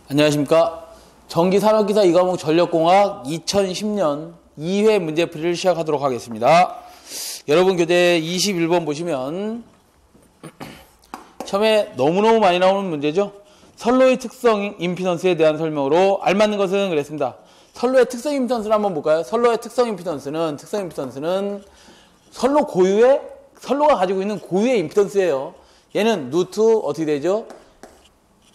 안녕하십니까. 전기산업기사 2과목 전력공학 2010년 2회 문제풀이를 시작하도록 하겠습니다. 여러분 교재 21번 보시면 처음에 너무너무 많이 나오는 문제죠. 선로의 특성 임피던스에 대한 설명으로 알맞는 것은 그랬습니다. 선로의 특성 임피던스를 한번 볼까요? 선로의 특성 임피던스는 선로 고유의, 선로가 가지고 있는 고유의 임피던스예요. 얘는 루트 어떻게 되죠?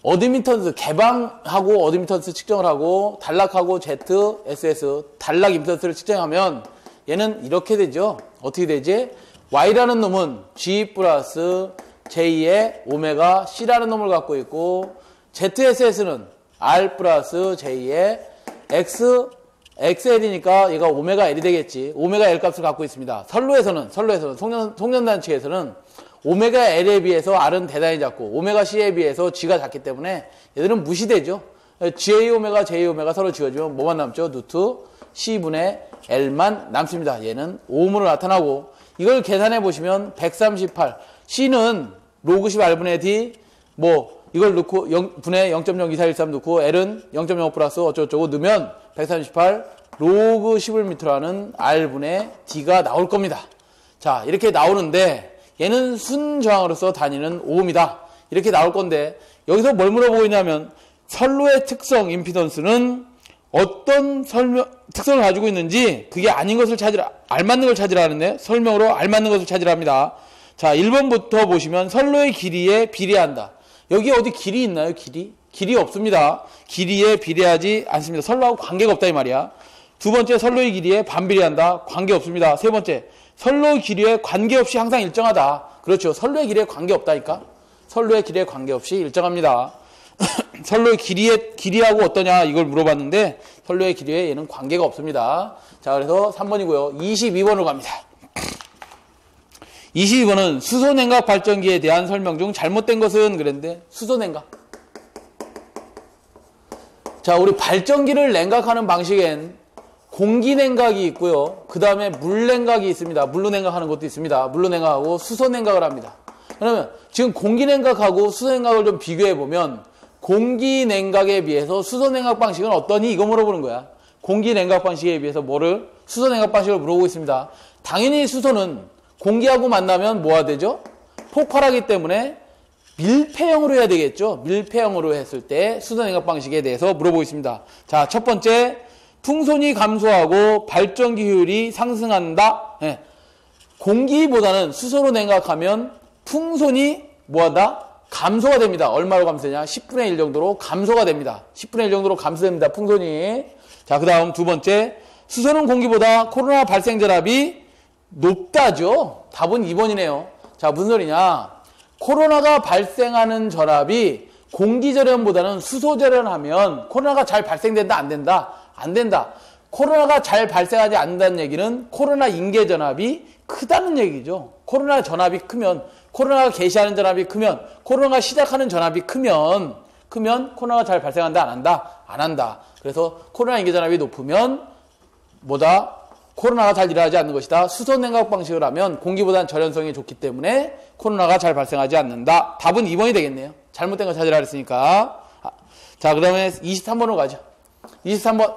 어드미턴스, 개방하고 어드미턴스 측정을 하고 단락하고 Z, SS, 단락 임피던스를 측정하면 얘는 이렇게 되죠. 어떻게 되지? Y라는 놈은 G 플러스 J의 오메가 C라는 놈을 갖고 있고 ZSS는 R 플러스 J의 XL이니까 얘가 오메가 L이 되겠지. 오메가 L 값을 갖고 있습니다. 선로에서는 송년단 측에서는 오메가 L에 비해서 R은 대단히 작고 오메가 C에 비해서 G가 작기 때문에 얘들은 무시되죠. J 오메가 J 오메가 서로 지워지면 뭐만 남죠? 루트 C분의 L만 남습니다. 얘는 오음으로 나타나고 이걸 계산해 보시면 138 C는 로그 10 R분의 D 이걸 넣고 분의 0.02413 넣고 L은 0.05 플러스 어쩌고저쩌고 넣으면 138 로그 10을 밑으로 하는 R분의 D가 나올 겁니다. 자, 이렇게 나오는데 얘는 순저항으로서 다니는 오음이다. 이렇게 나올 건데 여기서 뭘 물어보고 있냐면 선로의 특성 임피던스는 어떤 특성을 가지고 있는지 그게 아닌 것을 찾으라, 알맞는 걸 찾으라는데 설명으로 알맞는 것을 찾으랍니다. 자, 1번부터 보시면 선로의 길이에 비례한다. 여기 어디 길이 있나요? 길이 없습니다. 길이에 비례하지 않습니다. 선로하고 관계가 없다 이 말이야. 두 번째, 선로의 길이에 반비례한다. 관계 없습니다. 세 번째, 선로의 길이에 관계없이 항상 일정하다. 그렇죠. 선로의 길이에 관계없다니까. 선로의 길이에 관계없이 일정합니다. 선로의 길이하고 어떠냐 이걸 물어봤는데 선로의 길이에 얘는 관계가 없습니다. 자, 그래서 3번이고요. 22번으로 갑니다. 22번은 수소냉각 발전기에 대한 설명 중 잘못된 것은 그랬는데 수소냉각. 자, 우리 발전기를 냉각하는 방식엔 공기냉각이 있고요. 그 다음에 물냉각이 있습니다. 물로 냉각하는 것도 있습니다. 물로 냉각하고 수소냉각을 합니다. 그러면 지금 공기냉각하고 수소냉각을 좀 비교해보면 공기냉각에 비해서 수소냉각 방식은 어떠니? 이거 물어보는 거야. 공기냉각 방식에 비해서 수소냉각 방식을 물어보고 있습니다. 당연히 수소는 공기하고 만나면 뭐가 되죠? 폭발하기 때문에 밀폐형으로 해야 되겠죠? 밀폐형으로 했을 때 수소냉각 방식에 대해서 물어보고 있습니다. 자, 첫 번째, 풍선이 감소하고 발전기 효율이 상승한다. 네. 공기보다는 수소로 냉각하면 풍선이 뭐하다? 감소가 됩니다. 얼마로 감소되냐? 10분의 1 정도로 감소가 됩니다. 10분의 1 정도로 감소됩니다. 풍선이. 자, 그 다음 두 번째, 수소는 공기보다 코로나 발생 전압이 높다죠. 답은 2번이네요. 자, 무슨 소리냐? 코로나가 발생하는 전압이 공기 절연보다는 수소 절연하면 코로나가 잘 발생된다, 안 된다? 안 된다. 코로나가 잘 발생하지 않는다는 얘기는 코로나 인계 전압이 크다는 얘기죠. 코로나 전압이 크면, 코로나가 개시하는 전압이 크면, 코로나가 시작하는 전압이 크면 코로나가 잘 발생한다, 안 한다? 안 한다. 그래서 코로나 인계 전압이 높으면 코로나가 잘 일어나지 않는 것이다. 수소냉각 방식을 하면 공기보다는 절연성이 좋기 때문에 코로나가 잘 발생하지 않는다. 답은 2번이 되겠네요. 잘못된 거 찾으라 그랬으니까. 자, 그 다음에 23번으로 가죠. 23번.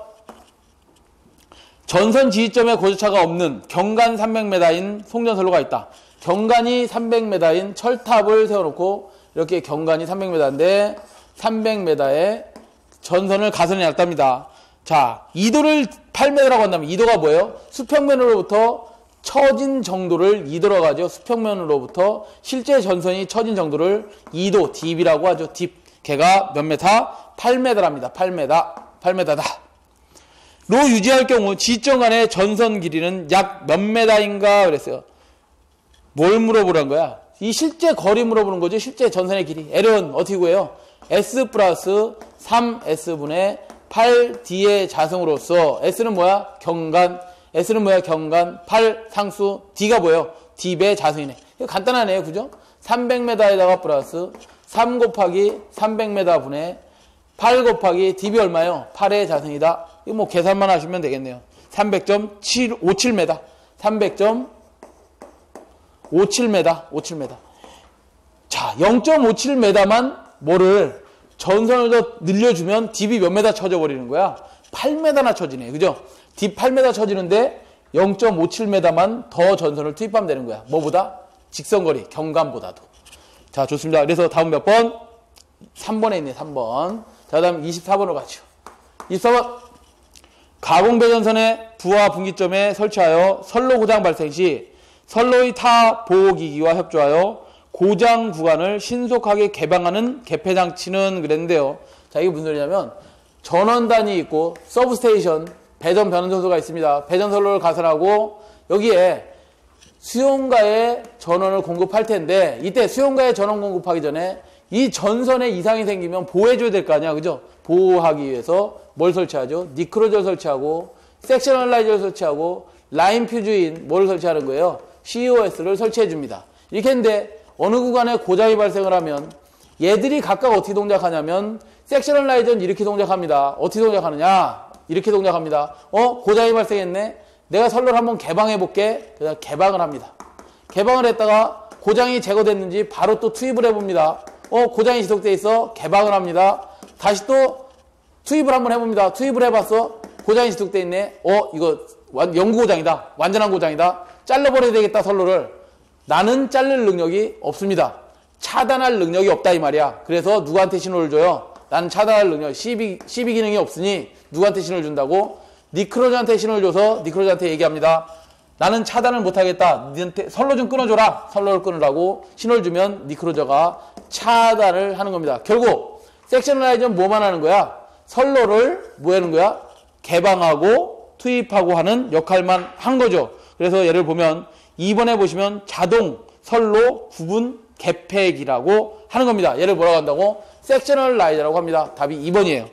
전선 지지점에 고주차가 없는 경간 300m인 송전선로가 있다. 경간이 300m인 철탑을 세워놓고 이렇게 경간이 300m인데 300m에 전선을 가선해 놨답니다. 자, 2도를 8m라고 한다면 2도가 뭐예요? 수평면으로부터 처진 정도를 2도라고 하죠. 수평면으로부터 실제 전선이 처진 정도를 2도, 딥이라고 하죠. 딥. 걔가 몇 메타? 8m랍니다. 8m다. 로 유지할 경우 지점 간의 전선 길이는 약 몇 메다인가 그랬어요. 뭘 물어보란 거야? 이 실제 거리 물어보는 거죠. 실제 전선의 길이. L은 어떻게 구해요? S 플러스 3S분의 8D의 자성으로서 S는 뭐야? 경간. S는 뭐야? 경간. 8 상수. D가 뭐예요? D의 자성이네. 이거 간단하네요. 그죠? 300m에다가 플러스 3 곱하기 300m 분의 8 곱하기 D이 얼마예요? 8의 자성이다. 이거 뭐 계산만 하시면 되겠네요. 300.57m. 300.57m. 자, 0.57m만 뭐를 전선을 더 늘려주면 딥이 몇 메다 쳐져 버리는 거야? 8m나 쳐지네. 그죠? 딥 8m 쳐지는데 0.57m만 더 전선을 투입하면 되는 거야. 뭐보다? 직선거리, 경감보다도. 자, 좋습니다. 그래서 다음 몇 번? 3번에 있네, 3번. 자, 다음 24번으로 가죠. 24번. 가공배전선의 부하 분기점에 설치하여 선로 고장 발생 시 선로의 타 보호기기와 협조하여 고장 구간을 신속하게 개방하는 개폐장치는 그랬는데요. 자, 이게 무슨 소리냐면 전원단이 있고 서브스테이션, 배전 변환선소가 있습니다. 배전선로를 가설하고 여기에 수용가에 전원을 공급할 텐데 이때 수용가에 전원 공급하기 전에 이 전선에 이상이 생기면 보호해줘야 될 거 아니야. 그죠? 보호하기 위해서 뭘 설치하죠? 니크로저를 설치하고 섹셔널 라이저를 설치하고 라인 퓨즈인 뭐를 설치하는 거예요? COS를 설치해 줍니다. 이렇게 했는데 어느 구간에 고장이 발생을 하면 얘들이 각각 어떻게 동작하냐면 섹셔널 라이저는 이렇게 동작합니다. 어떻게 동작하느냐? 이렇게 동작합니다. 고장이 발생했네. 내가 선로를 한번 개방해 볼게. 그래서 개방을 합니다. 개방을 했다가 고장이 제거됐는지 바로 또 투입을 해봅니다. 고장이 지속돼 있어. 개방을 합니다. 다시 또 투입을 한번 해봅니다. 투입을 해봤어. 고장이 지속돼 있네. 이거 영구 고장이다. 완전한 고장이다. 잘라버려야 되겠다, 선로를. 나는 자를 능력이 없습니다. 차단할 능력이 없다 이 말이야. 그래서 누구한테 신호를 줘요? 나는 차단할 능력, CB 기능이 없으니 누구한테 신호를 준다고? 니크로저한테 신호를 줘서 니크로저한테 얘기합니다. 나는 차단을 못하겠다. 니한테 선로 좀 끊어줘라. 선로를 끊으라고 신호를 주면 니크로저가 차단을 하는 겁니다. 결국 섹셔널라이저는 뭐만 하는 거야? 선로를 뭐 하는 거야? 개방하고 투입하고 하는 역할만 한 거죠. 그래서 예를 보면 2번에 보시면 자동 선로 구분 개폐기라고 하는 겁니다. 얘를 뭐라고 한다고? 섹셔널 라이저라고 합니다. 답이 2번이에요.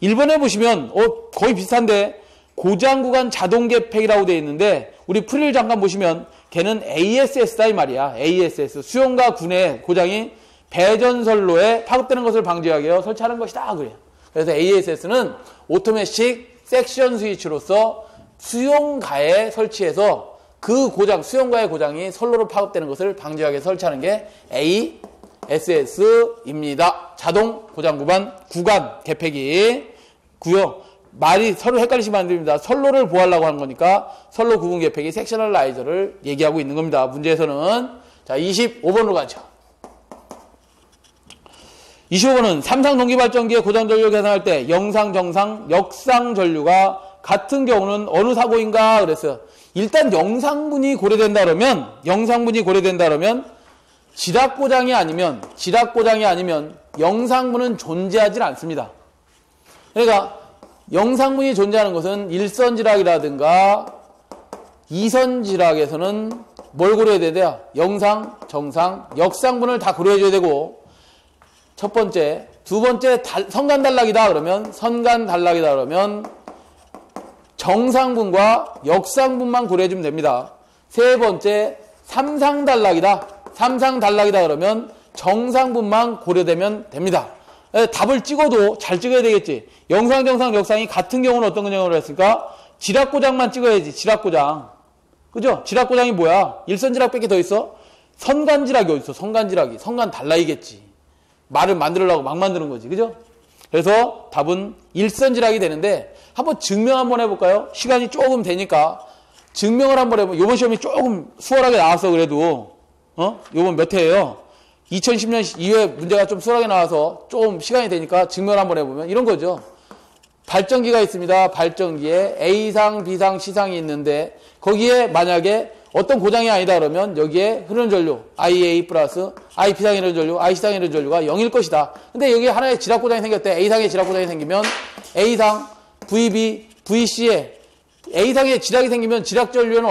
1번에 보시면 거의 비슷한데 고장 구간 자동 개폐기라고 되어 있는데 우리 프릴 잠깐 보시면 걔는 ASS다 이 말이야. ASS 수용가 군의 고장이 배전선로에 파급되는 것을 방지하기 위해 설치하는 것이다 그래요. 그래서 ASS는 오토매틱 섹션 스위치로서 수용가에 설치해서 그 고장, 수용가의 고장이 선로로 파급되는 것을 방지하기 위해 설치하는 게 ASS입니다. 자동 고장 구간 개폐기 구요. 말이 서로 헷갈리시면 안 됩니다. 선로를 보호하려고 하는 거니까 선로 구분 개폐기 섹셔널 라이저를 얘기하고 있는 겁니다. 문제에서는. 자, 25번으로 가죠. 25번은 삼상 동기발전기의 고장 전류 계산할 때 영상, 정상, 역상 전류가 같은 경우는 어느 사고인가 그랬어요. 일단 영상분이 고려된다 그러면 지락고장이 아니면 영상분은 존재하지 않습니다. 그러니까 영상분이 존재하는 것은 일선지락이라든가 이선지락에서는 뭘 고려해야 돼요? 영상, 정상, 역상분을 다 고려해줘야 되고 첫 번째, 두 번째 선간단락이다 그러면 정상분과 역상분만 고려해주면 됩니다. 세 번째, 삼상단락이다 그러면 정상분만 고려되면 됩니다. 답을 찍어도 잘 찍어야 되겠지. 영상, 정상, 역상이 같은 경우는 어떤 경우로 했을까? 지락고장만 찍어야지. 지락고장. 그죠? 지락고장이 뭐야? 일선지락밖에 더 있어? 선간지락이 어디 있어? 선간지락이. 선간달락이겠지. 말을 만들려고 막 만드는 거지. 그죠? 그래서 답은 일선지락이 되는데 한번 증명 한번 해볼까요? 시간이 조금 되니까 증명을 한번 해보면 이번 시험이 조금 수월하게 나왔어 그래도 요번 몇 회예요? 2010년 이후에 문제가 좀 수월하게 나와서 좀 시간이 되니까 증명을 한번 해보면 이런 거죠. 발전기가 있습니다. 발전기에 A상, B상, C상이 있는데 거기에 만약에 어떤 고장이 아니다 그러면 여기에 흐르는 전류 IA 플러스 IP상의 흐르는 전류, IC상의 흐르는 전류가 0일 것이다. 근데 여기 하나의 지락고장이 생겼대. A상에 지락고장이 생기면 A상, VB, VC에 A상에 지락이 생기면 지락전류는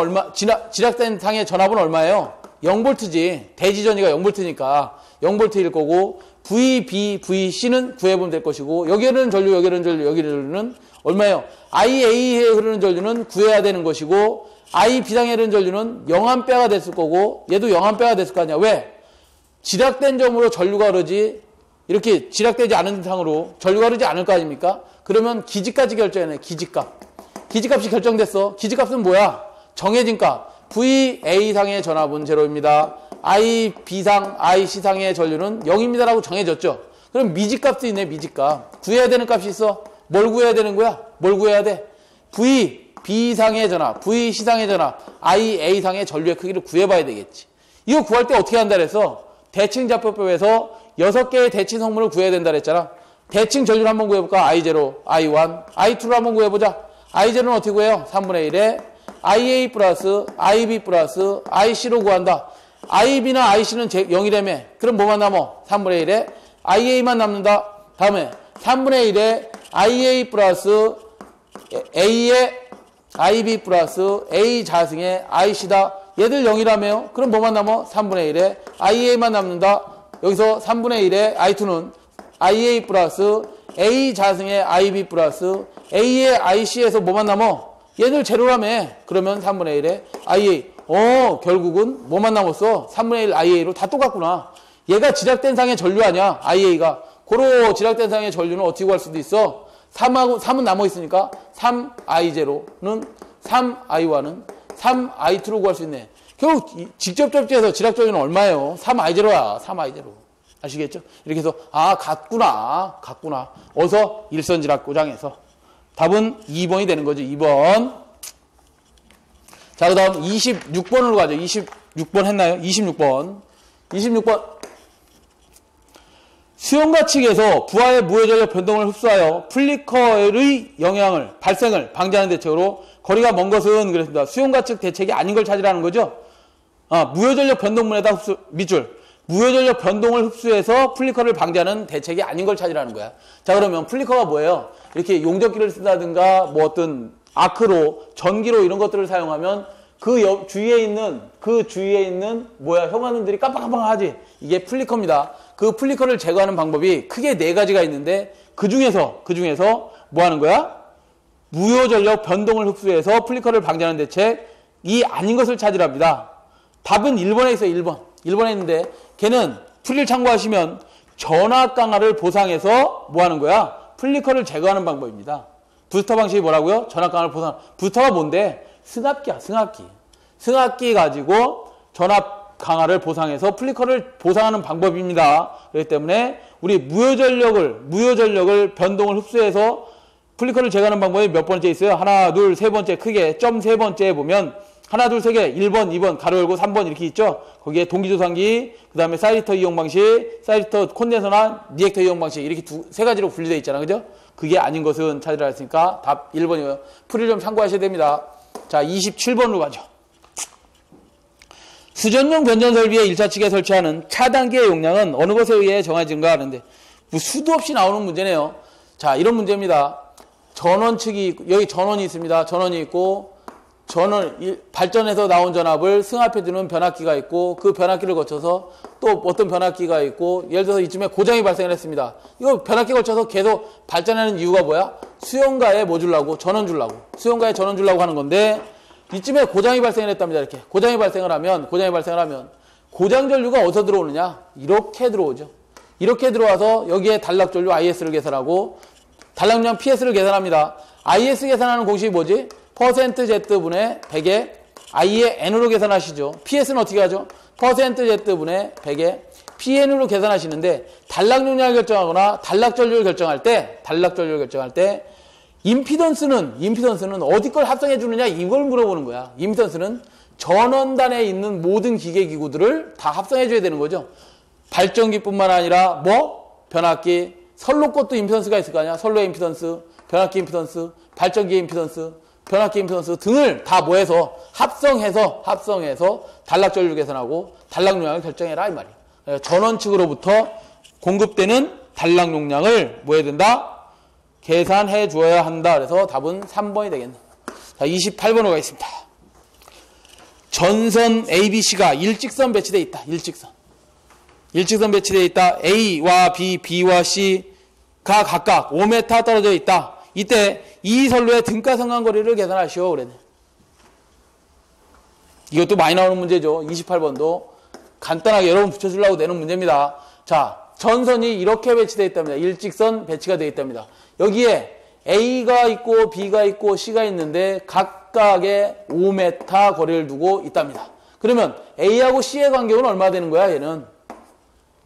지락된 상의 전압은 얼마예요? 0V지. 대지전이가 0V니까 0V일 거고 VB, VC는 구해보면 될 것이고 여기 흐르는 전류, 여기 흐르는 전류, 여기 흐르는 전류는 얼마예요? IA에 흐르는 전류는 구해야 되는 것이고 IB상에 흐르는 전류는 0A가 됐을 거고 얘도 0A가 됐을 거 아니야. 왜? 지락된 점으로 전류가 흐르지 이렇게 지락되지 않은 상으로 전류가 흐르지 않을 거 아닙니까? 그러면 기지까지 결정해내. 기지값이 결정됐어. 기지값은 뭐야? 정해진 값. VA상의 전압은 0입니다. IB상, IC상의 전류는 0입니다라고 정해졌죠. 그럼 미지값도 있네, 미지값. 구해야 되는 값이 있어. 뭘 구해야 되는 거야? 뭘 구해야 돼? V, B상의 전압, V C상의 전압, I, A상의 전류의 크기를 구해봐야 되겠지. 이거 구할 때 어떻게 한다 그랬어? 대칭좌표법에서 6개의 대칭 성분을 구해야 된다 그랬잖아. 대칭 전류를 한번 구해볼까? I0, I1, I2를 한번 구해보자. I0는 어떻게 구해요? 3분의 1에 IA 플러스 IB 플러스 IC로 구한다. IB나 IC는 0이라며. 그럼 뭐만 남어? 3분의 1에 IA만 남는다. 다음에 3분의 1에 IA 플러스 A의 IB 플러스 A 자승의 IC다. 얘들 0이라며요. 그럼 뭐만 남어? 3분의 1에 IA만 남는다. 여기서 3분의 1에 I2는 IA 플러스 A 자승의 IB 플러스 A의 IC에서 뭐만 남어? 얘들 제로라며. 그러면 3분의 1에 IA. 결국은 뭐만 남았어? 3분의 1 IA로 다 똑같구나. 얘가 지략된 상의 전류 아니야, IA가. 고로 지략된 상의 전류는 어떻게 구할 수도 있어? 3은 남아있으니까 3I0는 3I1은 3I2로 구할 수 있네. 결국 직접 접지에서 지략 전류는 얼마예요? 3I0야, 3I0. 아시겠죠? 이렇게 해서 같구나. 어서 일선지략고장에서. 답은 2번이 되는 거죠, 2번. 자, 그 다음 26번으로 가죠. 26번 했나요? 26번. 수용가 측에서 부하의 무회전력 변동을 흡수하여 플리커의 발생을 방지하는 대책으로 거리가 먼 것은 그랬습니다. 수용가 측 대책이 아닌 걸 찾으라는 거죠. 무회전력 변동문에다 밑줄. 무회전력 변동을 흡수해서 플리커를 방지하는 대책이 아닌 걸 찾으라는 거야. 자, 그러면 플리커가 뭐예요? 이렇게 용접기를 쓴다든가 뭐 어떤 아크로, 전기로 이런 것들을 사용하면 그 주위에 있는 현관음들이 깜빡깜빡하지. 이게 플리커입니다. 그 플리커를 제거하는 방법이 크게 4가지가 있는데 그 중에서 뭐 하는 거야? 무효전력 변동을 흡수해서 플리커를 방지하는 대책이 아닌 것을 찾으랍니다. 답은 1번에 있어요. 1번에 있는데 걔는 풀이를 참고하시면 전압 강화를 보상해서 뭐 하는 거야? 플리커를 제거하는 방법입니다. 부스터 방식이 뭐라고요? 전압 강화를 보상. 부스터가 뭔데? 승합기야, 승합기 가지고 전압 강화를 보상해서 플리커를 보상하는 방법입니다. 그렇기 때문에 우리 무효전력을 변동을 흡수해서 플리커를 제거하는 방법이 몇 번째 있어요? 하나, 둘, 세 번째 크게 점 세 번째에 보면 하나, 둘, 세 개, 1번, 2번, 가로 열고 3번 이렇게 있죠? 거기에 동기조상기, 그 다음에 사이리터 이용 방식, 사이리터 콘덴서나 리액터 이용 방식 이렇게 세 가지로 분리되어 있잖아. 그죠? 그게 아닌 것은 찾으라 했으니까 답 1번이고요. 풀이를 좀 참고하셔야 됩니다. 자, 27번으로 가죠. 수전용 변전 설비의 1차 측에 설치하는 차단기의 용량은 어느 것에 의해 정해진가 하는데 뭐 수도 없이 나오는 문제네요. 자, 이런 문제입니다. 전원 측이 있고, 여기 전원이 있습니다. 전원이 있고 발전해서 나온 전압을 승합해주는 변압기가 있고 그 변압기를 거쳐서 또 어떤 변압기가 있고 예를 들어서 이쯤에 고장이 발생을 했습니다. 이거 변압기 거쳐서 계속 발전하는 이유가 뭐야? 수용가에 뭐 주려고? 전원 주려고. 수용가에 전원 주려고 하는 건데 이쯤에 고장이 발생을 했답니다. 이렇게 고장이 발생을 하면 고장 전류가 어디서 들어오느냐? 이렇게 들어오죠. 이렇게 들어와서 여기에 단락 전류 IS를 계산하고 단락량 PS를 계산합니다. IS 계산하는 공식이 뭐지? %Z분의 100에 I의 N으로 계산하시죠. PS는 어떻게 하죠? %Z분의 100에 PN으로 계산하시는데 단락 용량을 결정하거나 단락 전류를 결정할 때 임피던스는 어디 걸 합성해 주느냐 이걸 물어보는 거야. 임피던스는 전원단에 있는 모든 기계 기구들을 다 합성해 줘야 되는 거죠. 발전기뿐만 아니라 변압기, 선로 것도 임피던스가 있을 거 아니야. 선로의 임피던스, 변압기 임피던스, 발전기의 임피던스, 변압기 임피던스 등을 다 뭐해서 합성해서 단락 전류 계산하고 단락 용량을 결정해라 이 말이야. 전원 측으로부터 공급되는 단락 용량을 뭐 해야 된다? 계산해 주어야 한다. 그래서 답은 3번이 되겠네. 자, 28번으로 가겠습니다. 전선 ABC가 일직선 배치되어 있다. 일직선 배치되어 있다. A와 B, B와 C가 각각 5m 떨어져 있다. 이때 이 선로의 등가 상간거리를 계산하시오. 그랬네. 이것도 많이 나오는 문제죠. 28번도 간단하게 여러분 붙여주려고 내는 문제입니다. 자, 전선이 이렇게 배치되어 있답니다. 일직선 배치가 되어 있답니다. 여기에 A가 있고 B가 있고 C가 있는데 각각의 5m 거리를 두고 있답니다. 그러면 A하고 C의 간격은 얼마 되는 거야? 얘는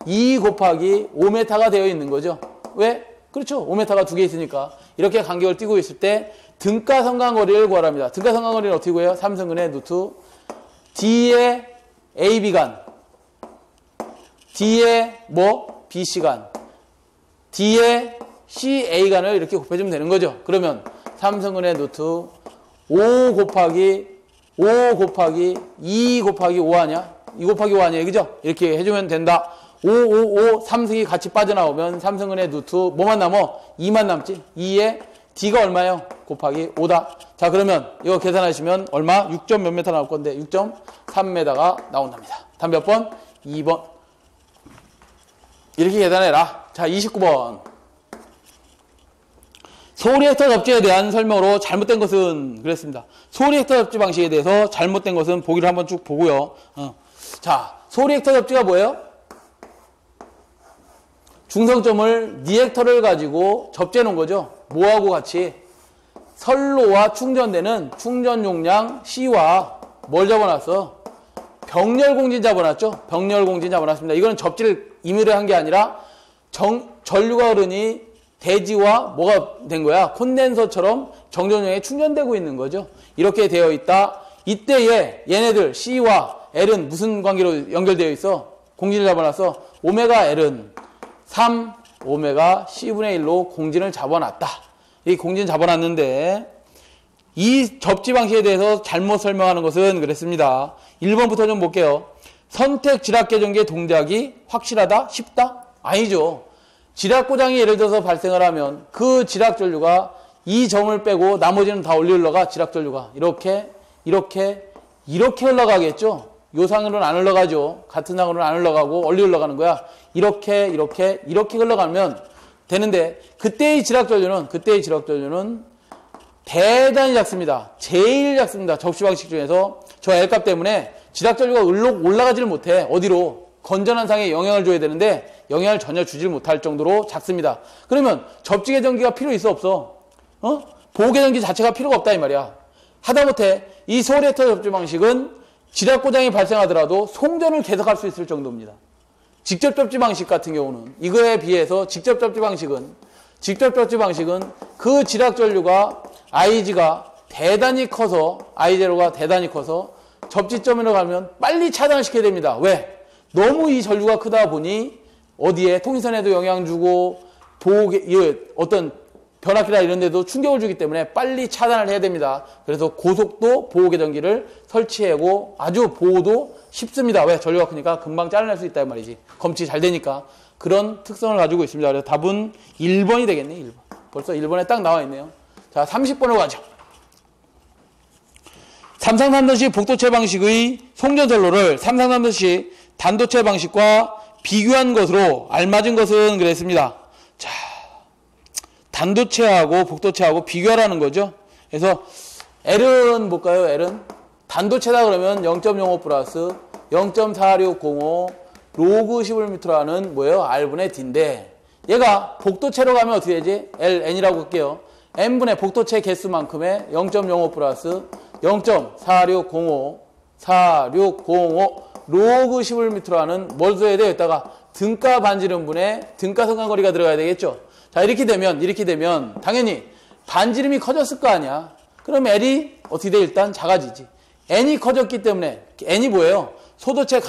2 곱하기 5m가 되어 있는 거죠. 왜? 그렇죠. 5m가 두 개 있으니까. 이렇게 간격을 띄고 있을 때 등가 성간거리를 구하랍니다. 등가 성간거리는 어떻게 구해요? 3승근의 루트 D의 AB간, D의 뭐? BC간, D의 CA간을 이렇게 곱해주면 되는 거죠. 그러면 3승근의 루트 5 곱하기 2 곱하기 5 아니야? 2 곱하기 5 아니에요? 그죠? 이렇게 해주면 된다. 5, 3승이 같이 빠져나오면 3승근의 루트 뭐만 남어? 2만 남지? 2에 D가 얼마예요? 곱하기 5다. 자, 그러면 이거 계산하시면 얼마? 6점 몇 m 나올 건데 6.3m가 나온답니다. 답 몇 번? 2번. 이렇게 계산해라. 자, 29번. 소리액터 접지에 대한 설명으로 잘못된 것은 그랬습니다. 소리액터 접지 방식에 대해서 잘못된 것은 보기를 한번 쭉 보고요. 자, 소리액터 접지가 뭐예요? 중성점을 니액터를 가지고 접지해 놓은 거죠. 뭐하고 같이? 선로와 충전되는 충전 용량 C와 뭘 잡아놨어? 병렬공진 잡아놨죠. 병렬공진 잡아놨습니다. 이거는 접지를 임의로 한 게 아니라 전류가 흐르니 대지와 뭐가 된 거야? 콘덴서처럼 정전용에 충전되고 있는 거죠. 이렇게 되어 있다. 이때에 얘네들 C와 L은 무슨 관계로 연결되어 있어? 공진을 잡아놨어. 오메가 L은 3 오메가 C분의 1로 공진을 잡아놨다. 이 공진 잡아놨는데 이 접지 방식에 대해서 잘못 설명하는 것은 그랬습니다. 1번부터 좀 볼게요. 선택 지락계전기의 동작이 확실하다? 쉽다? 아니죠. 지락고장이 예를 들어서 발생을 하면 그 지락전류가 이 점을 빼고 나머지는 다 올리 흘러가. 지락전류가 이렇게 흘러가겠죠. 요 상으로는 안 흘러가죠. 같은 상으로는 안 흘러가고 올리 흘러가는 거야. 이렇게 흘러가면 되는데 그때의 지락전류는 대단히 작습니다. 제일 작습니다. 접시 방식 중에서 저 L값 때문에 지락전류가 올라가지를 못해. 어디로? 건전한 상에 영향을 줘야 되는데 영향을 전혀 주질 못할 정도로 작습니다. 그러면 접지계전기가 필요 있어 없어? 보호계전기 자체가 필요가 없다 이 말이야. 하다못해 이 소리액터 접지 방식은 지락고장이 발생하더라도 송전을 계속할 수 있을 정도입니다. 직접 접지 방식 같은 경우는 이거에 비해서 직접 접지 방식은 그 지락전류가 IG가 대단히 커서 I0가 대단히 커서 접지점으로 가면 빨리 차단을 시켜야 됩니다. 왜? 너무 이 전류가 크다 보니 어디에 통신선에도 영향 주고 어떤 변압기나 이런 데도 충격을 주기 때문에 빨리 차단을 해야 됩니다. 그래서 고속도 보호계전기를 설치하고 아주 보호도 쉽습니다. 왜? 전류가 크니까 금방 잘라낼 수 있다 이 말이지. 검치 잘 되니까. 그런 특성을 가지고 있습니다. 그래서 답은 1번이 되겠네. 1번. 벌써 1번에 딱 나와 있네요. 자, 30번으로 가죠. 삼상단도식 복도체 방식의 송전선로를 삼상단도식 단도체 방식과 비교한 것으로 알맞은 것은 그랬습니다. 자, 단도체하고 복도체하고 비교하라는 거죠. 그래서 L은 볼까요? L은 단도체다 그러면 0.05 플러스 0.4605 로그 11m라는 뭐예요? R분의 D인데 얘가 복도체로 가면 어떻게 되지? Ln이라고 할게요. n분의 복도체 개수만큼의 0.05 플러스 0.4605 로그 11m라는 뭘 써야 돼요? 여기다가 등가 반지름분의 등가 성간거리가 들어가야 되겠죠. 자, 이렇게 되면 당연히 반지름이 커졌을 거 아니야. 그럼 L이 어떻게 돼? 일단 작아지지. N이 커졌기 때문에 N이 뭐예요? 소도체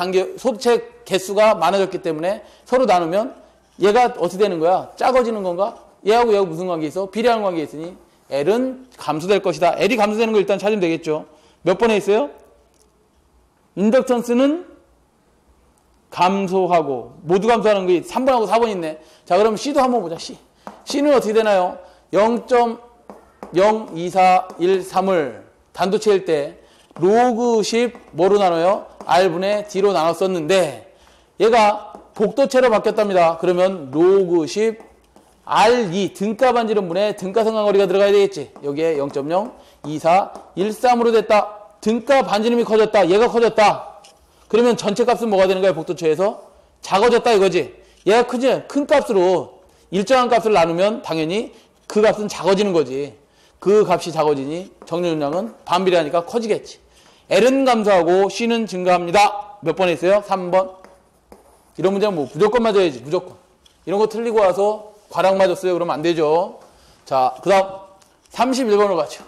개수가 많아졌기 때문에 서로 나누면 얘가 어떻게 되는 거야? 작아지는 건가? 얘하고 무슨 관계 있어? 비례하는 관계 있으니 L은 감소될 것이다. L이 감소되는 거 일단 찾으면 되겠죠. 몇 번에 있어요? 인덕턴스는 감소하고 모두 감소하는 게 3번하고 4번 있네. 자, 그럼 C도 한번 보자. C는 어떻게 되나요? 0.02413을 단도체일 때 로그 10 뭐로 나눠요? R분의 D로 나눴었는데 얘가 복도체로 바뀌었답니다. 그러면 로그 10 R2 등가 반지름분의 등가 성간거리가 들어가야 되겠지. 여기에 0.02413으로 됐다. 등가 반지름이 커졌다. 얘가 커졌다. 그러면 전체 값은 뭐가 되는 거야? 복도체에서 작아졌다 이거지. 얘가 크지? 큰 값으로 일정한 값을 나누면 당연히 그 값은 작아지는 거지. 그 값이 작아지니 정렬용량은 반비례하니까 커지겠지. L은 감소하고 C는 증가합니다. 몇 번에 있어요? 3번. 이런 문제는 뭐 무조건 맞아야지. 무조건. 이런 거 틀리고 와서 과락 맞았어요. 그러면 안 되죠. 자, 그 다음 31번으로 가죠.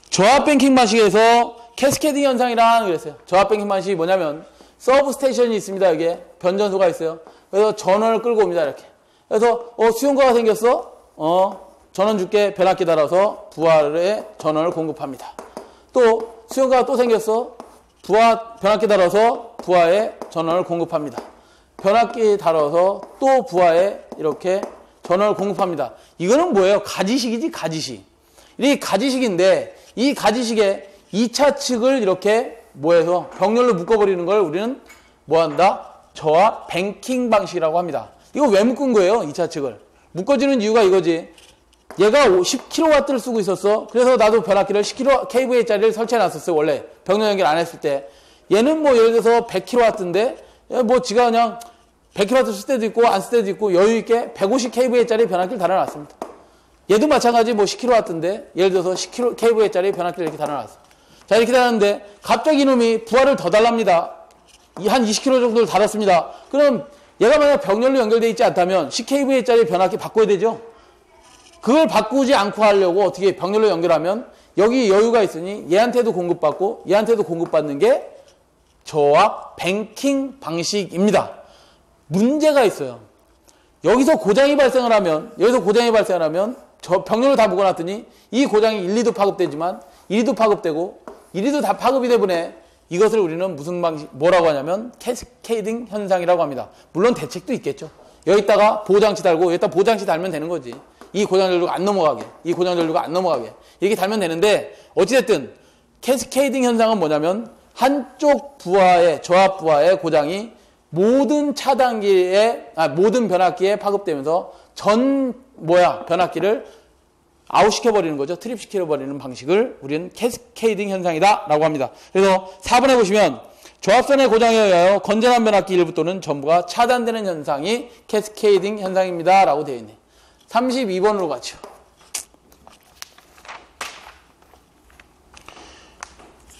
저압 뱅킹 방식에서 캐스케딩 현상이란 그랬어요. 저압 뱅킹 방식이 뭐냐면 서브스테이션이 있습니다. 여기에 변전소가 있어요. 그래서 전원을 끌고 옵니다. 이렇게. 그래서 수용과가 생겼어. 전원 줄게. 변압기 달아서 부하에 전원을 공급합니다. 또 수용과가 또 생겼어. 변압기 달아서 부하에 전원을 공급합니다. 변압기 달아서 또 부하에 이렇게 전원을 공급합니다. 이거는 뭐예요? 가지식이지, 가지식. 이 가지식인데 이 가지식의 2차 측을 이렇게 뭐해서 병렬로 묶어버리는 걸 우리는 뭐한다? 저압 뱅킹 방식이라고 합니다. 이거 왜 묶은 거예요? 2차 측을. 묶어지는 이유가 이거지. 얘가 10kW를 쓰고 있었어. 그래서 나도 변압기를 10kV짜리를 설치해놨었어요. 원래 병렬 연결 안 했을 때. 얘는 뭐 예를 들어서 100kW인데 뭐 지가 그냥 100kW 쓸 때도 있고 안 쓸 때도 있고 여유있게 150kV짜리 변압기를 달아놨습니다. 얘도 마찬가지 뭐 10kW인데 예를 들어서 10kV짜리 변압기를 이렇게 달아놨어. 자, 이렇게 달았는데 갑자기 이놈이 부하를 더 달랍니다. 한 20kV 정도를 달았습니다. 그럼 얘가 만약 병렬로 연결되어 있지 않다면 10kV짜리 변압기 바꿔야 되죠. 그걸 바꾸지 않고 하려고 어떻게 병렬로 연결하면 여기 여유가 있으니 얘한테도 공급받고 얘한테도 공급받는 게 저압 뱅킹 방식입니다. 문제가 있어요. 여기서 고장이 발생을 하면 저 병렬을 다 묶어놨더니 이 고장이 1, 2도 파급되지만 1, 2도 파급되고 1, 2도 다 파급이 되보네. 이것을 우리는 무슨 방식, 뭐라고 하냐면 캐스케이딩 현상이라고 합니다. 물론 대책도 있겠죠. 여기다가 보호장치 달고 여기다 보호장치 달면 되는 거지. 이 고장 전류가 안 넘어가게. 이 고장 전류가 안 넘어가게. 이렇게 달면 되는데 어찌됐든 캐스케이딩 현상은 뭐냐면 한쪽 부하의 저압 부하의 고장이 모든 모든 변압기에 파급되면서 변압기를 아웃시켜버리는 거죠. 트립시켜버리는 방식을 우리는 캐스케이딩 현상이다라고 합니다. 그래서 4번에 보시면 저압선의 고장에 의하여 건전한 변압기 일부 또는 전부가 차단되는 현상이 캐스케이딩 현상입니다. 라고 되어 있네. 32번으로 가죠.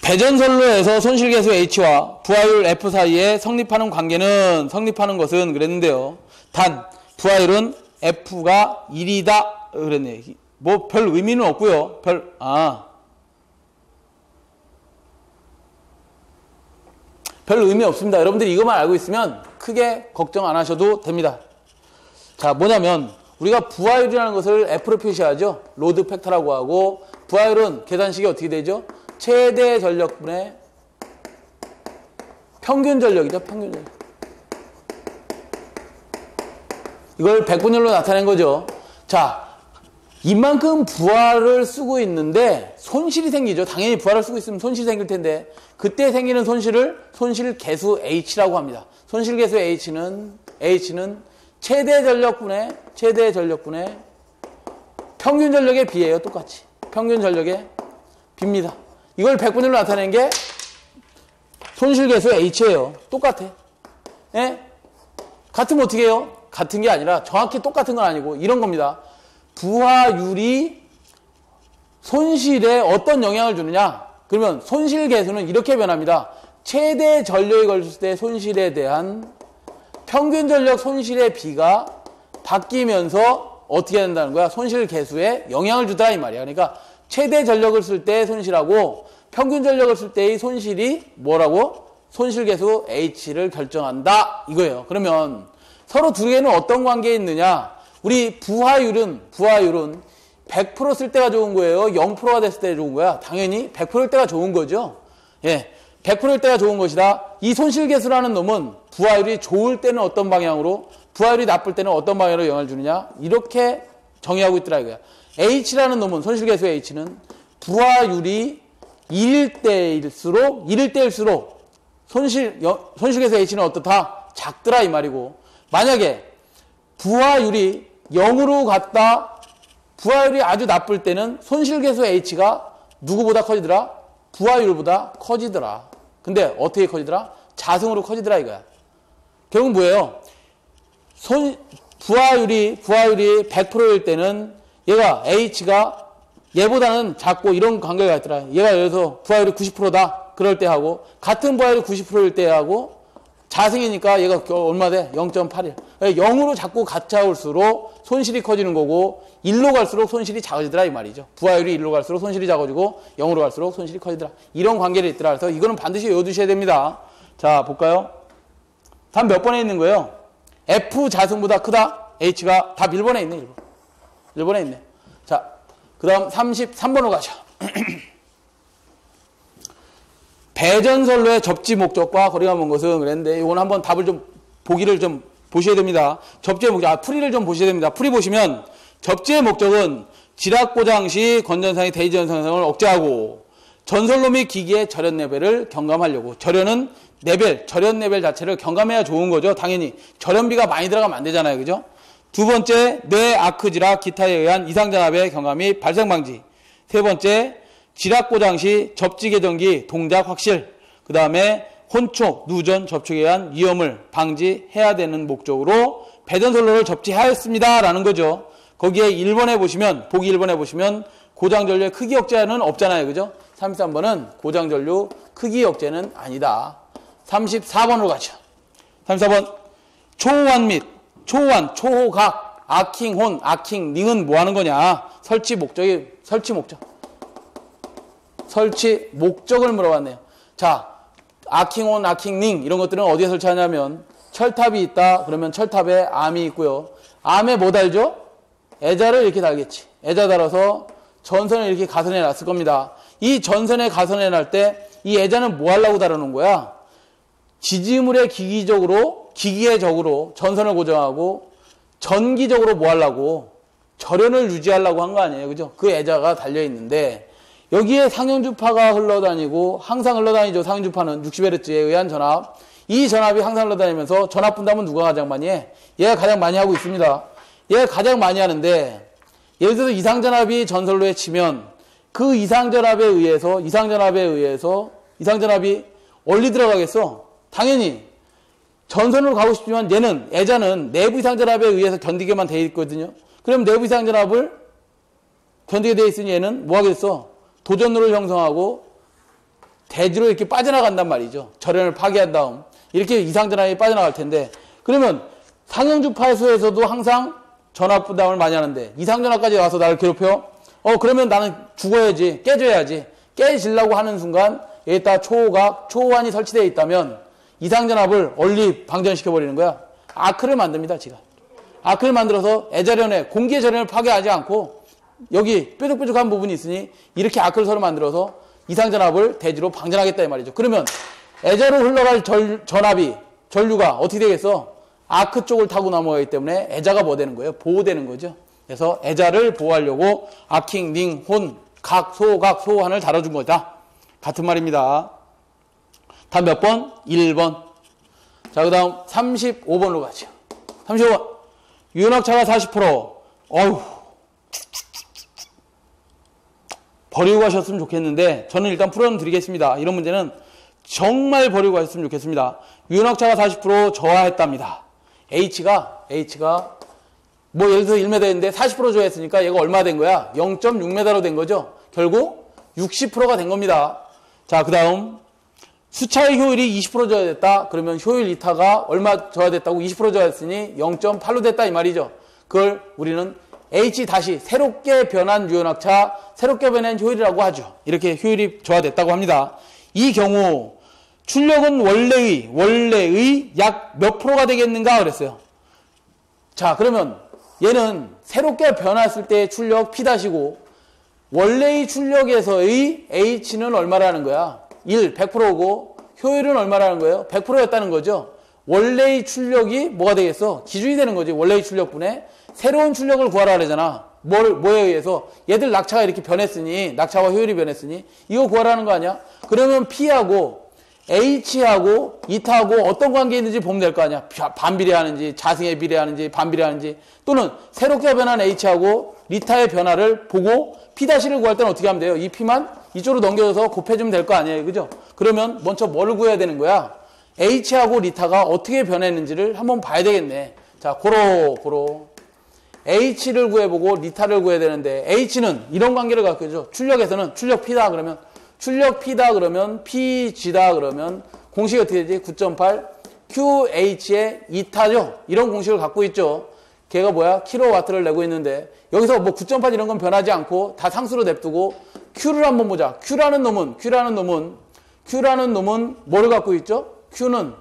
배전선로에서 손실계수 H와 부하율 F 사이에 성립하는 것은 그랬는데요. 단 부하율은 F가 1이다 그랬네요. 뭐 별 의미는 없고요. 별 의미 없습니다. 여러분들이 이것만 알고 있으면 크게 걱정 안 하셔도 됩니다. 자, 뭐냐면 우리가 부하율이라는 것을 F로 표시하죠. 로드 팩터라고 하고 부하율은 계산식이 어떻게 되죠? 최대 전력분의 평균 전력이죠. 평균 전력. 이걸 백분율로 나타낸 거죠. 자, 이만큼 부하를 쓰고 있는데 손실이 생기죠. 당연히 부하를 쓰고 있으면 손실이 생길 텐데 그때 생기는 손실을 손실계수 H라고 합니다. 손실계수 H는 최대 전력분의 평균 전력의 비예요. 똑같이. 평균 전력의 비입니다. 이걸 백분율로 나타낸 게 손실계수 H예요. 똑같아. 예? 같으면 어떻게 해요? 같은 게 아니라 정확히 똑같은 건 아니고 이런 겁니다. 부하율이 손실에 어떤 영향을 주느냐? 그러면 손실계수는 이렇게 변합니다. 최대 전력이 걸렸을 때 손실에 대한 평균 전력 손실의 비가 바뀌면서 어떻게 된다는 거야? 손실계수에 영향을 주다 이 말이야. 그러니까 최대 전력을 쓸 때 손실하고 평균 전력을 쓸 때의 손실이 뭐라고? 손실계수 H를 결정한다 이거예요. 그러면 서로 두 개는 어떤 관계에 있느냐? 우리 부하율은 100% 쓸 때가 좋은 거예요? 0%가 됐을 때 좋은 거야? 당연히 100%일 때가 좋은 거죠. 예, 100%일 때가 좋은 것이다. 이 손실계수라는 놈은 부하율이 좋을 때는 어떤 방향으로, 부하율이 나쁠 때는 어떤 방향으로 영향을 주느냐? 이렇게 정의하고 있더라 이거야. H라는 놈은, 손실계수 H는 부하율이 1일 때일수록 손실계수 H는 어떻다? 작더라 이 말이고, 만약에 부하율이 0으로 갔다, 부하율이 아주 나쁠 때는 손실계수 H가 누구보다 커지더라? 부하율보다 커지더라. 근데 어떻게 커지더라? 자승으로 커지더라 이거야. 결국 뭐예요? 부하율이 100%일 때는 얘가 H가 얘보다는 작고 이런 관계가 있더라. 얘가 예를 들어서 부하율이 90%다. 그럴 때 하고, 같은 부하율이 90%일 때 하고, 자승이니까 얘가 얼마 돼? 0.81. 0으로 자꾸 가까울수록 손실이 커지는 거고 1로 갈수록 손실이 작아지더라 이 말이죠. 부하율이 1로 갈수록 손실이 작아지고 0으로 갈수록 손실이 커지더라. 이런 관계를 있더라. 그래서 이거는 반드시 외워두셔야 됩니다. 자, 볼까요? 답 몇 번에 있는 거예요? F 자승보다 크다? H가 답 1번에 있네. 1번에 있네. 자, 그 다음 33번으로 가죠. 배전선로의 접지 목적과 거리가 먼 것은 그랬는데 이건 한번 답을 좀 보기를 좀 보셔야 됩니다. 접지의 목적, 풀이를 좀 보셔야 됩니다. 풀이 보시면 접지의 목적은 지락 고장 시 건전상의 대지 현상을 억제하고 전선로 및 기기의 절연 레벨을 경감하려고. 절연은 레벨, 절연 레벨 자체를 경감해야 좋은 거죠. 당연히 절연비가 많이 들어가면 안 되잖아요. 그죠? 두 번째, 뇌 아크 지락 기타에 의한 이상전압의 경감 및 발생 방지. 세 번째, 지락 고장 시 접지 개전기 동작 확실. 그 다음에 혼촉, 누전, 접촉에 의한 위험을 방지해야 되는 목적으로 배전선로를 접지하였습니다. 라는 거죠. 거기에 1번에 보시면, 보기 1번에 보시면 고장전류의 크기 억제는 없잖아요. 그죠? 33번은 고장전류 크기 억제는 아니다. 34번으로 가죠. 34번. 초호환 및, 초호환, 초호각, 아킹, 혼, 아킹, 링은 뭐 하는 거냐? 설치 목적이, 설치 목적을 물어봤네요. 자, 아킹온, 아킹링 이런 것들은 어디에 설치하냐면 철탑이 있다. 그러면 철탑에 암이 있고요. 암에 뭐 달죠? 애자를 이렇게 달겠지. 애자 달아서 전선을 이렇게 가선해 놨을 겁니다. 이 전선에 가선해 놨을 때 이 애자는 뭐 하려고 달아놓은 거야? 지지물에 기기적으로 전선을 고정하고 전기적으로 뭐 하려고? 절연을 유지하려고 한 거 아니에요. 그죠? 그 애자가 달려 있는데 여기에 상형주파가 흘러다니고 항상 흘러다니죠. 상형주파는 60Hz에 의한 전압. 이 전압이 항상 흘러다니면서 전압 분담은 누가 가장 많이 해? 얘가 가장 많이 하고 있습니다. 얘가 가장 많이 하는데 예를 들어서 이상전압이 전선로에 치면 그 이상전압에 의해서 이상전압이 어디 들어가겠어? 당연히 전선으로 가고 싶지만 얘는 애자는 내부 이상전압에 의해서 견디게만 돼 있거든요. 그럼 내부 이상전압을 견디게 돼 있으니 얘는 뭐 하겠어? 도전로를 형성하고 대지로 이렇게 빠져나간단 말이죠. 절연을 파괴한 다음 이렇게 이상전압이 빠져나갈 텐데 그러면 상형주파수에서도 항상 전압 부담을 많이 하는데 이상전압까지 와서 나를 괴롭혀? 그러면 나는 죽어야지, 깨져야지. 깨지려고 하는 순간 여기다 초호각, 초호환이 설치되어 있다면 이상전압을 얼리 방전시켜버리는 거야. 아크를 만듭니다. 지가 아크를 만들어서 애절연에 공기의 절연을 파괴하지 않고 여기 뾰족뾰족한 부분이 있으니 이렇게 아크를 서로 만들어서 이상전압을 대지로 방전하겠다 이 말이죠. 그러면 애자로 흘러갈 전류가 어떻게 되겠어? 아크 쪽을 타고 넘어가기 때문에 애자가 뭐 되는 거예요? 보호되는 거죠. 그래서 애자를 보호하려고 아킹, 링, 혼, 각, 소각, 소환을 다뤄준 거다. 같은 말입니다. 다음 몇 번? 1번. 자, 그 다음 35번으로 가죠. 35번. 유연학차가 40%. 어휴. 버리고 가셨으면 좋겠는데 저는 일단 풀어드리겠습니다. 이런 문제는 정말 버리고 가셨으면 좋겠습니다. 유연학차가 40% 저하했답니다. H가 뭐 예를 들어서 1m인데 40% 저하했으니까 얘가 얼마 된 거야? 0.6m로 된 거죠. 결국 60%가 된 겁니다. 자, 그 다음 수차의 효율이 20% 저하됐다. 그러면 효율 이타가 얼마 저하됐다고? 20% 저하했으니 0.8로 됐다 이 말이죠. 그걸 우리는 H 다시 새롭게 변한 유연학차, 새롭게 변한 효율이라고 하죠. 이렇게 효율이 저하됐다고 합니다. 이 경우 출력은 원래의 약 몇 프로가 되겠는가 그랬어요. 자, 그러면 얘는 새롭게 변했을 때의 출력 P-고 원래의 출력에서의 H는 얼마라는 거야? 100%고 효율은 얼마라는 거예요? 100%였다는 거죠. 원래의 출력이 뭐가 되겠어? 기준이 되는 거지. 원래의 출력분에 새로운 출력을 구하라 그러잖아. 뭐에 의해서? 얘들 낙차가 이렇게 변했으니, 낙차와 효율이 변했으니 이거 구하라는 거 아니야? 그러면 P하고 H하고 이타하고 어떤 관계에 있는지 보면 될 거 아니야? 반비례하는지, 자승에 비례하는지, 반비례하는지, 또는 새롭게 변한 H하고 리타의 변화를 보고 P-를 구할 때는 어떻게 하면 돼요? 이 P만 이쪽으로 넘겨줘서 곱해주면 될 거 아니에요? 그죠? 그러면 먼저 뭘 구해야 되는 거야? H하고 리타가 어떻게 변했는지를 한번 봐야 되겠네. 자, 고로. H를 구해보고 리타를 구해야 되는데, H는 이런 관계를 갖고 있죠. 출력에서는 출력 P다 그러면, 출력 P다 그러면, PG다 그러면, 공식이 어떻게 되지? 9.8 QH의 2타죠. 이런 공식을 갖고 있죠. 걔가 뭐야? 킬로와트를 내고 있는데 여기서 뭐 9.8 이런 건 변하지 않고 다 상수로 냅두고 Q를 한번 보자. Q라는 놈은 뭐를 갖고 있죠? Q는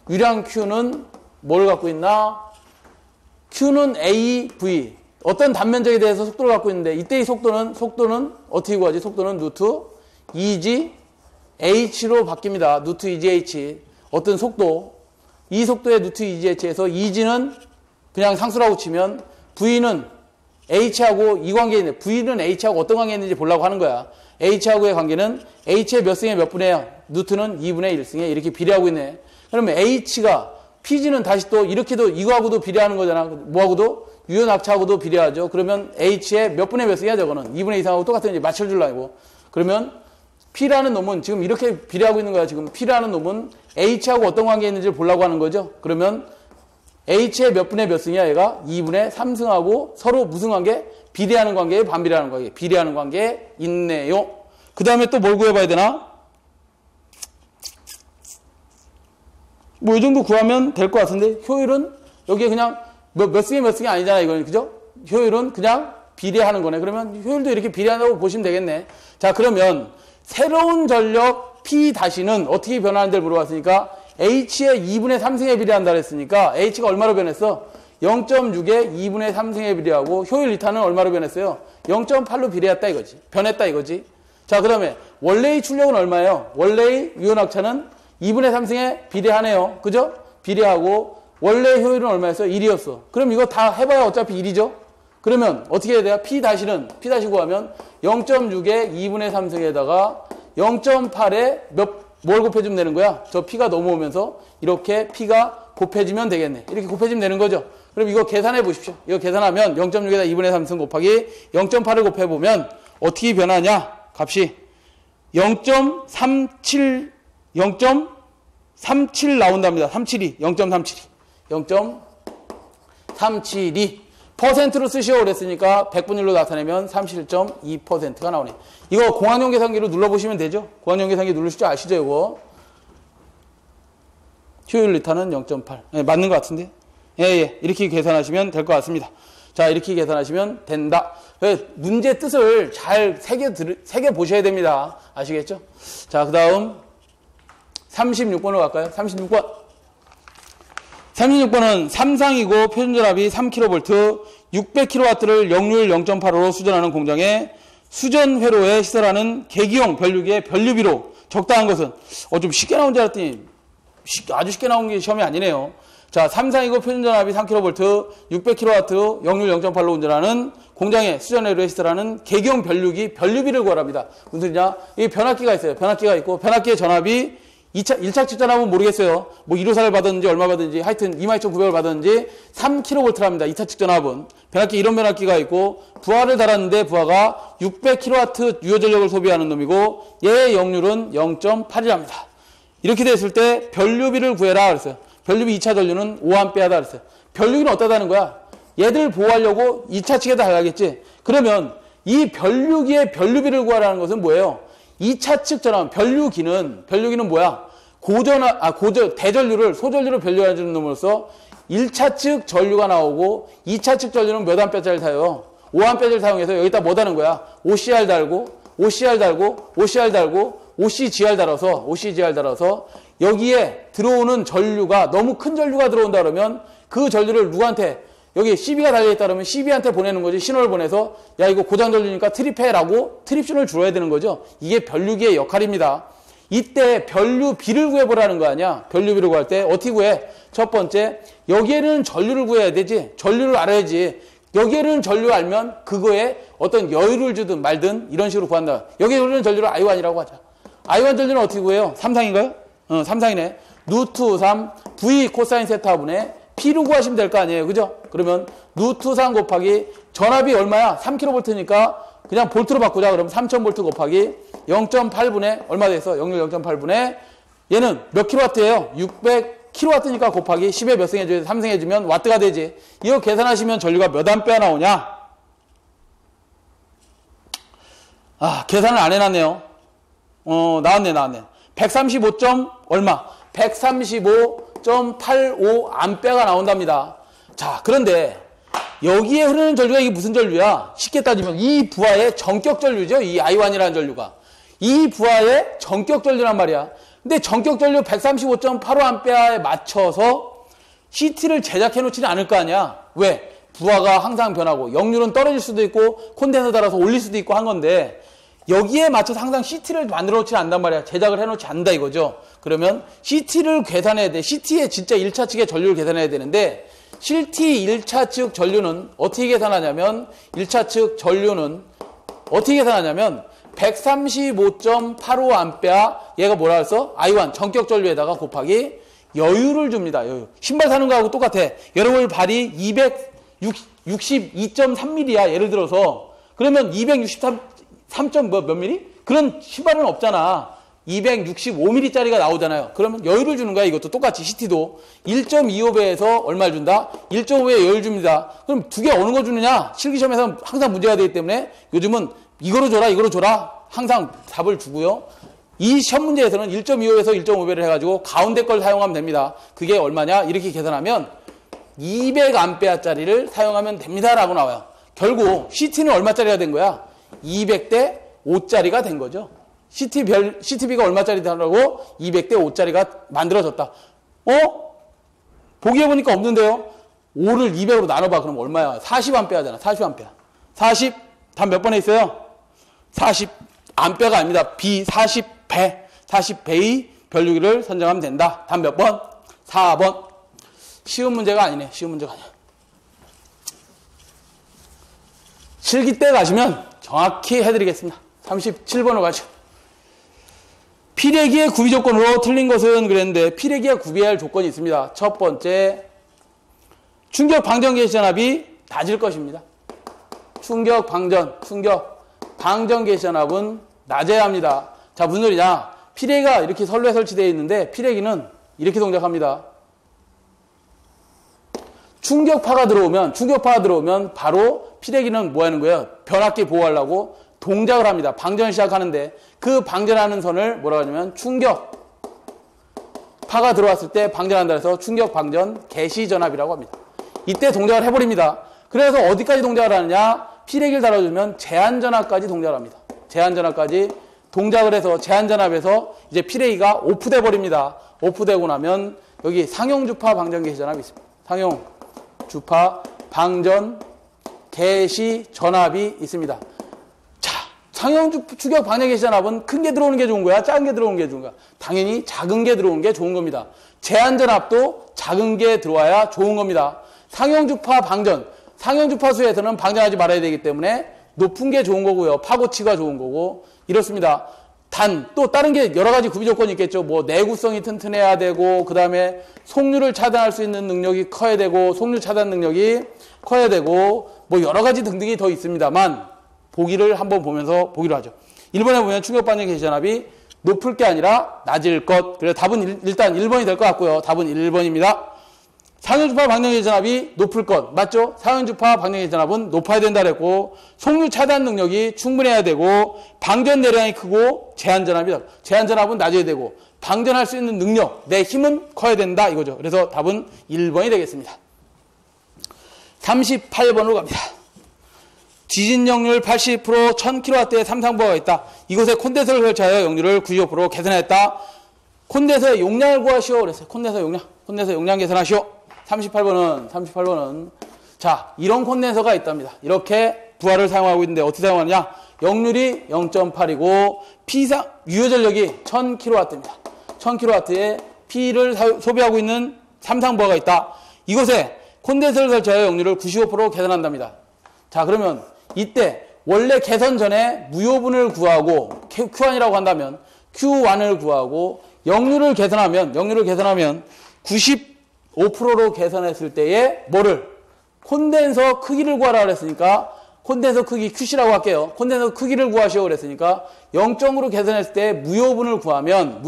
유량 Q는 뭘 갖고 있나? Q는 AV 어떤 단면적에 대해서 속도를 갖고 있는데 이때 이 속도는 어떻게 구하지? 속도는 루트 2g h로 바뀝니다. 루트 2g h 어떤 속도 이 속도의 루트 2g h에서 2g는 그냥 상수라고 치면 V는 H하고 이 관계에 있는데 V는 H하고 어떤 관계에 있는지 보려고 하는 거야. H하고의 관계는 H의 몇 승에 몇 분의야? 루트는 2분의 1승에 이렇게 비례하고 있네. 그러면 H가 PG는 다시 또 이렇게도 이거하고도 비례하는 거잖아. 뭐하고도? 유효낙차하고도 비례하죠. 그러면 H의 몇 분의 몇 승이야 저거는? 2분의 2승하고 똑같은 이제 맞춰주려고. 그러면 P라는 놈은 지금 이렇게 비례하고 있는 거야. 지금 P라는 놈은 H하고 어떤 관계에 있는지를 보려고 하는 거죠. 그러면 H의 몇 분의 몇 승이야 얘가? 2분의 3승하고 서로 무슨 관계? 비례하는 관계에 반비례하는 관계. 비례하는 관계에 있네요. 그 다음에 또 뭘 구해봐야 되나? 뭐 이 정도 구하면 될 것 같은데 효율은 여기에 그냥 몇 승이 몇 승이 아니잖아 이거는. 그죠? 효율은 그냥 비례하는 거네. 그러면 효율도 이렇게 비례한다고 보시면 되겠네. 자 그러면 새로운 전력 P-는 어떻게 변하는지를 물어봤으니까 H의 2분의 3승에 비례한다 그랬으니까 H가 얼마로 변했어? 0.6에 2분의 3승에 비례하고 효율 2타는 얼마로 변했어요? 0.8로 비례했다 이거지. 변했다 이거지. 자, 그 다음에 원래의 출력은 얼마예요? 원래의 유효낙차는 2분의 3승에 비례하네요. 그죠? 비례하고 원래 효율은 얼마였어? 1이었어. 그럼 이거 다 해봐야 어차피 1이죠? 그러면 어떻게 해야 돼요? P-는 P 구하면 0.6에 2분의 3승에다가 0.8에 뭘 곱해주면 되는 거야? 저 P가 넘어오면서 이렇게 P가 곱해지면 되겠네. 이렇게 곱해지면 되는 거죠. 그럼 이거 계산해 보십시오. 이거 계산하면 0.6에다 2분의 3승 곱하기 0.8을 곱해보면 어떻게 변하냐? 값이 0.37 나온답니다. 0.372 퍼센트로 쓰시오 그랬으니까 100분율로 나타내면 37.2%가 나오네. 이거 공학용 계산기로 눌러보시면 되죠. 공학용 계산기 누르실 줄 아시죠 이거? 효율 리타는 0.8 네, 맞는 것 같은데 예, 이렇게 계산하시면 될 것 같습니다. 자 이렇게 계산하시면 된다. 문제 뜻을 잘 새겨 보셔야 됩니다. 아시겠죠? 자 그 다음 36번으로 갈까요? 36번은 3상이고 표준전압이 3kV, 600kW를 역류율 0.85로 수전하는 공장에 수전회로에 시설하는 계기용 변류기의 변류비로 적당한 것은 좀 쉽게 나온 줄 알았더니 아주 쉽게 나온 게 시험이 아니네요. 자, 3상이고 표준전압이 3kV, 600kW 역류율 0.8로 운전하는 공장에 수전회로에 시설하는 계기용 변류기 변류비를 구하랍니다. 무슨 소리냐? 이 변압기가 있어요. 변압기가 있고 변압기의 전압이 1차측 전압은 모르겠어요. 뭐 1호사를 받았는지 얼마 받았는지 하여튼 22,900을 받았는지 3kV랍니다. 2차측 전압은. 변압기 이런 변압기가 있고 부하를 달았는데 부하가 600kW 유효전력을 소비하는 놈이고 얘의 역률은 0.8이랍니다. 이렇게 됐을 때 변류비를 구해라 그랬어요. 변류비 2차 전류는 5A다 그랬어요. 변류기는 어떠다는 거야? 얘들 보호하려고 2차 측에다 가야겠지. 그러면 이 변류기의 변류비를 구하라는 것은 뭐예요? 2차 측 전압, 변류기는 뭐야? 대전류를 소전류로 변류해주는 놈으로써 1차 측 전류가 나오고 2차 측 전류는 몇 암페어짜리를 타요? 5암페어짜리를 사용해서 여기다 뭐 다는 거야? OCR 달고 OCGR 달아서 여기에 들어오는 전류가 너무 큰 전류가 들어온다 그러면 그 전류를 누구한테 여기 CB가 달려있다 그러면 CB한테 보내는 거지. 신호를 보내서 야 이거 고장 전류니까 트립해라고 트립신호를 줄여야 되는 거죠. 이게 변류기의 역할입니다. 이때 변류비를 구해보라는 거 아니야. 변류비를 구할 때 어떻게 구해? 첫 번째 여기에는 전류를 구해야 되지. 전류를 알아야지. 여기에는 전류 알면 그거에 어떤 여유를 주든 말든 이런 식으로 구한다. 여기에 흐르는 전류를 I1이라고 하자. I1 전류는 어떻게 구해요? 3상인가요? 3상이네. 루트 3 V 코사인 세타분의 P로 구하시면 될 거 아니에요. 그죠? 그러면 루트 3 곱하기 전압이 얼마야? 3kV니까 그냥 볼트로 바꾸자. 그러면 3000V 곱하기 0.8분의 얼마 됐어? 역률 0.8분의 얘는 몇 킬로와트예요? 600kW니까 곱하기 10에 몇 승 해줘야 돼? 3승 해주면 와트가 되지. 이거 계산하시면 전류가 몇 암페어 나오냐? 계산을 안 해놨네요. 나왔네. 135. 얼마? 135.85A가 나온답니다. 자, 그런데 여기에 흐르는 전류가 이게 무슨 전류야? 쉽게 따지면 이 부하의 전격 전류죠. 이 I1이라는 전류가. 이 부하의 전격 전류란 말이야. 근데 전격 전류 135.85A에 맞춰서 CT를 제작해 놓지는 않을 거 아니야. 왜? 부하가 항상 변하고 역률은 떨어질 수도 있고 콘덴서 달아서 올릴 수도 있고 한 건데 여기에 맞춰서 항상 CT를 만들어 놓지는 않단 말이야. 제작을 해 놓지 않는다 이거죠. 그러면 CT를 계산해야 돼. CT의 진짜 1차 측의 전류를 계산해야 되는데 CT 1차 측 전류는 어떻게 계산하냐면 1차 측 전류는 어떻게 계산하냐면 135.85A 얘가 뭐라 그랬어? I1 전격 전류에다가 곱하기 여유를 줍니다. 여유. 신발 사는 거하고 똑같아. 여러분 발이 262.3mm야. 예를 들어서 그러면 263. 몇 미리? 그런 신발은 없잖아. 265mm짜리가 나오잖아요. 그러면 여유를 주는 거야. 이것도 똑같이 CT도 1.25배에서 얼마를 준다? 1.5배 여유를 줍니다. 그럼 두 개 어느 거 주느냐? 실기시험에서 항상 문제가 되기 때문에 요즘은 이거로 줘라 이거로 줘라 항상 답을 주고요. 이 시험 문제에서는 1.25에서 1.5배를 해가지고 가운데 걸 사용하면 됩니다. 그게 얼마냐? 이렇게 계산하면 200A짜리를 사용하면 됩니다 라고 나와요. 결국 CT는 얼마짜리가 된 거야? 200대 5짜리가 된 거죠. CTB가 얼마짜리 되라고? 200대 5짜리가 만들어졌다. 보기에 보니까 없는데요. 5를 200으로 나눠봐. 그럼 얼마야? 40A잖아. 40A. 40, 답 몇 번에 있어요? 40A가 아닙니다. B 40배. 40배의 변류기를 선정하면 된다. 답 몇 번? 4번. 쉬운 문제가 아니네. 쉬운 문제가 아니야. 실기 때 가시면 정확히 해드리겠습니다. 37번으로 가시죠. 피레기의 구비 조건으로 틀린 것은 그랬는데 피레기가 구비해야 할 조건이 있습니다. 첫 번째, 충격 방전 개시 전압이 낮을 것입니다. 충격 방전 개시 전압은 낮아야 합니다. 자, 무슨 소리냐? 피레기가 이렇게 선로에 설치되어 있는데 피레기는 이렇게 동작합니다. 충격파가 들어오면 바로 피레기는 뭐 하는 거예요? 변압기 보호하려고 동작을 합니다. 방전을 시작하는데 그 방전하는 선을 뭐라고 하냐면 충격파가 들어왔을 때 방전한다 해서 충격 방전 개시 전압이라고 합니다. 이때 동작을 해버립니다. 그래서 어디까지 동작을 하느냐? 피레기를 달아주면 제한 전압까지 동작을 합니다. 제한 전압까지 동작을 해서 제한 전압에서 이제 피레기가 오프돼 버립니다. 오프되고 나면 여기 상용주파 방전 개시 전압이 있습니다. 상용주파 방전 개시 전압이 있습니다. 상용추격 방전 개시 전압은 큰 게 들어오는 게 좋은 거야? 작은 게 들어오는 게 좋은 거야? 당연히 작은 게 들어오는 게 좋은 겁니다. 제한 전압도 작은 게 들어와야 좋은 겁니다. 상용주파 방전, 상용주파수에서는 방전하지 말아야 되기 때문에 높은 게 좋은 거고요. 파고치가 좋은 거고 이렇습니다. 또 다른 게 여러 가지 구비 조건이 있겠죠. 뭐 내구성이 튼튼해야 되고 그 다음에 속류를 차단할 수 있는 능력이 커야 되고 속류 차단 능력이 커야 되고 뭐 여러 가지 등등이 더 있습니다만 보기를 한번 보면서 보기로 하죠. 1번에 보면 충격 방전 개시 전압이 높을 게 아니라 낮을 것. 그래서 답은 일단 1번이 될 것 같고요. 답은 1번입니다. 상용주파 방전 개시 전압이 높을 것. 맞죠? 상용주파 방전 개시 전압은 높아야 된다 그랬고 속류 차단 능력이 충분해야 되고 방전 내량이 크고 제한 전압이다. 제한 전압은 낮아야 되고 방전할 수 있는 능력, 내 힘은 커야 된다 이거죠. 그래서 답은 1번이 되겠습니다. 38번으로 갑니다. 지진 역률 80%, 1000kW의 삼상부하가 있다. 이곳에 콘덴서를 설치하여 역률을 95% 개선했다. 콘덴서의 용량을 구하시오. 그랬어요. 콘덴서 용량 계산하시오. 38번은 자, 이런 콘덴서가 있답니다. 이렇게 부하를 사용하고 있는데 어떻게 사용하느냐? 역률이 0.8이고 유효전력이 1000kW입니다. 1000kW의 P를 소비하고 있는 삼상부하가 있다. 이곳에 콘덴서를 설치하여 역률을 95% 개선한답니다. 자, 그러면 이때 원래 개선 전에 무효분을 구하고 Q1이라고 한다면 Q1을 구하고 역률을 개선하면 95%로 개선했을 때에 뭐를? 콘덴서 크기를 구하라 그랬으니까 콘덴서 크기 QC라고 할게요. 콘덴서 크기를 구하시오 그랬으니까 0.으로 개선했을 때 무효분을 구하면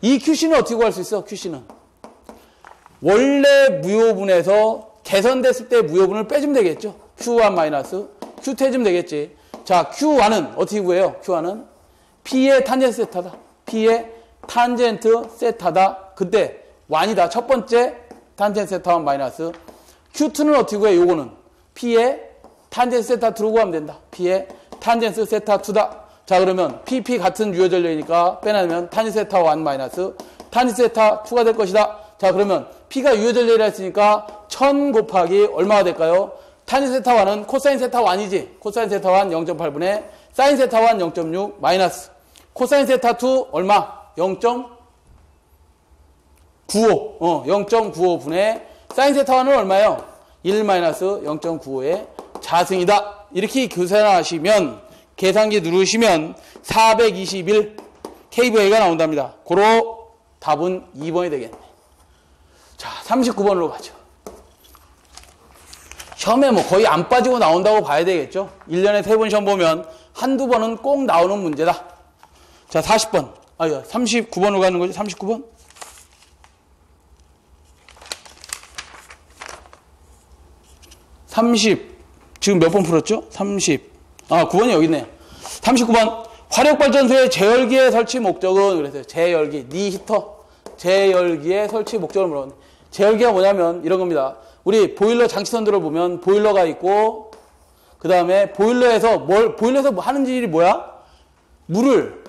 이 QC는 어떻게 구할 수 있어? QC는 원래 무효분에서 개선됐을 때 무효분을 빼주면 되겠죠. Q1 마이너스 Q2 해주면 되겠지. 자, Q1은 어떻게 구해요? Q1은 P의 탄젠스 세타다. P의 탄젠트 세타다. 그때 완이다. 첫 번째 탄젠트 세타 1 마이너스 Q2는 어떻게 구해? 요거는 P의 탄젠트 세타 2로 구하면 된다. P의 탄젠트 세타 2다. 자, 그러면 PP 같은 유효 전력이니까 빼내면 탄젠트 세타 1 마이너스 탄젠트 세타 2가 될 것이다. 자, 그러면 P가 유효 전력이라 했으니까 1000 곱하기 얼마가 될까요? 탄젠트 세타 1은 코사인 세타 1이지. 코사인 세타 1 0.8분의 사인 세타 1 0.6 마이너스 코사인 세타 2 얼마? 0.95 0.95분의 사인 세타 1은 얼마예요? 1 마이너스 0.95의 자승이다. 이렇게 계산하시면 계산기 누르시면 421 kVA가 나온답니다. 고로 답은 2번이 되겠네. 자, 39번으로 가죠. 시험에 뭐 거의 안 빠지고 나온다고 봐야 되겠죠. 1년에 3번 시험 보면 한두 번은 꼭 나오는 문제다. 자, 40번. 39번으로 가는 거지. 39번. 30. 지금 몇 번 풀었죠? 30. 9번이 여기 있네요. 39번. 화력발전소의 제열기의 설치 목적은 그랬어요. 제열기. 니히터. 제열기의 설치 목적을 물었네. 제열기가 뭐냐면 이런 겁니다. 우리 보일러 장치선들을 보면 보일러가 있고 그 다음에 보일러에서 보일러에서 하는 일이 뭐야? 물을